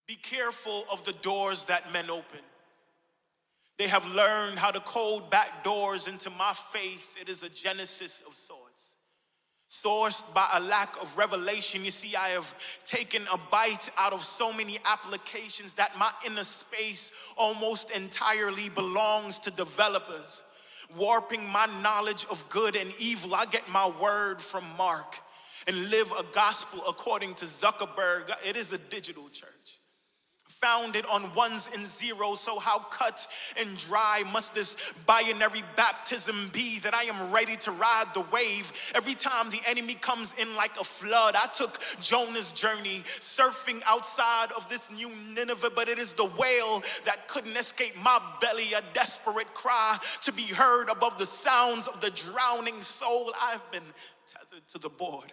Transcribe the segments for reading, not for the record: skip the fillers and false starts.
Be careful of the doors that men open. They have learned how to code back doors into my faith. It is a genesis of sorts. Sourced by a lack of revelation. You see, I have taken a bite out of so many applications that my inner space almost entirely belongs to developers, warping my knowledge of good and evil. I get my word from Mark and live a gospel according to Zuckerberg. It is a digital church, founded on ones and zeros. So how cut and dry must this binary baptism be that I am ready to ride the wave every time the enemy comes in like a flood? I took Jonah's journey, surfing outside of this new Nineveh, but it is the whale that couldn't escape my belly, a desperate cry to be heard above the sounds of the drowning soul. I've been tethered to the board,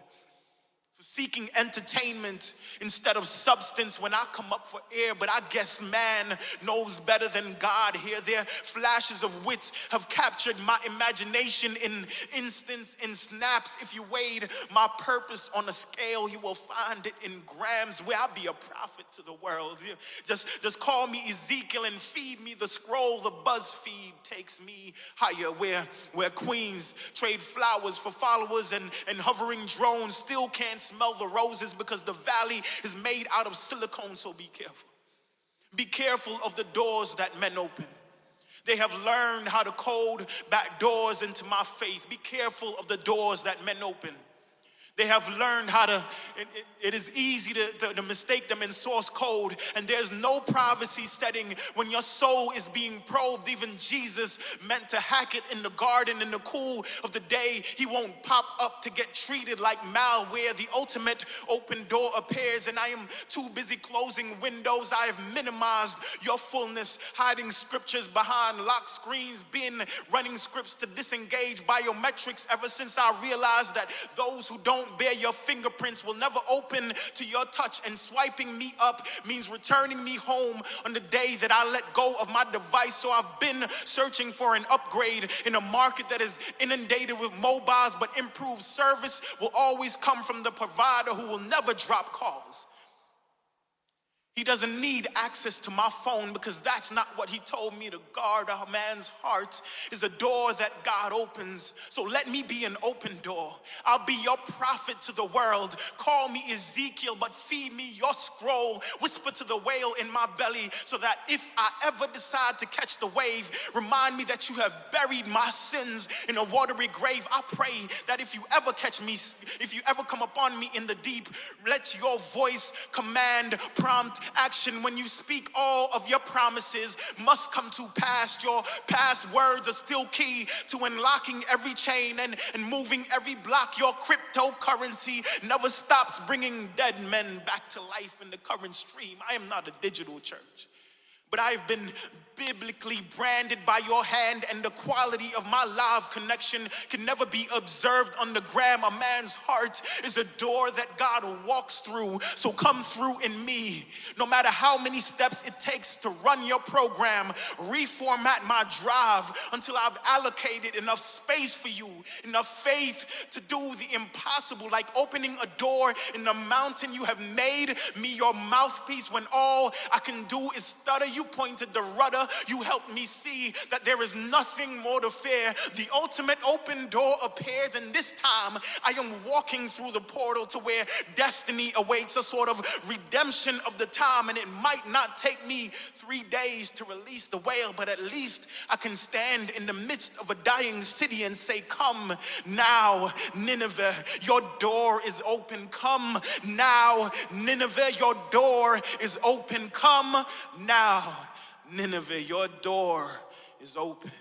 seeking entertainment instead of substance when I come up for air. But I guess man knows better than God here. Their flashes of wit have captured my imagination in instants, in snaps. If you weighed my purpose on a scale, you will find it in grams. Where I'll be a prophet to the world. Just call me Ezekiel and feed me the scroll. The BuzzFeed takes me higher. Where queens trade flowers for followers and hovering drones still can't smell the roses because the valley is made out of silicone. So be careful. Be careful of the doors that men open. They have learned how to code back doors into my faith. Be careful of the doors that men open. They have learned how to, it is easy to mistake them in source code, and there's no privacy setting when your soul is being probed. Even Jesus meant to hack it in the garden in the cool of the day. He won't pop up to get treated like malware. The ultimate open door appears, and I am too busy closing windows. I have minimized your fullness, hiding scriptures behind locked screens, been running scripts to disengage biometrics ever since I realized that those who don't bear your fingerprints will never open to your touch, and swiping me up means returning me home on the day that I let go of my device. So I've been searching for an upgrade in a market that is inundated with mobiles, but improved service will always come from the provider who will never drop calls. He doesn't need access to my phone because that's not what he told me to guard. A man's heart is a door that God opens. So let me be an open door. I'll be your prophet to the world. Call me Ezekiel, but feed me your scroll. Whisper to the whale in my belly so that if I ever decide to catch the wave, remind me that you have buried my sins in a watery grave. I pray that if you ever catch me, if you ever come upon me in the deep, let your voice command, prompt action. When you speak, all of your promises must come to pass. Your past words are still key to unlocking every chain and moving every block. Your cryptocurrency never stops bringing dead men back to life in the current stream. I am not a digital church, but I've been biblically branded by your hand, and the quality of my live connection can never be observed on the gram. A man's heart is a door that God walks through, so come through in me. No matter how many steps it takes to run your program, reformat my drive until I've allocated enough space for you, enough faith to do the impossible, like opening a door in the mountain. You have made me your mouthpiece when all I can do is stutter. You pointed the rudder. You helped me see that there is nothing more to fear. The ultimate open door appears, and this time I am walking through the portal to where destiny awaits, a sort of redemption of the time. And it might not take me 3 days to release the whale, but at least I can stand in the midst of a dying city and say, come now, Nineveh, your door is open. Come now, Nineveh, your door is open. Come now, Nineveh, your door is open.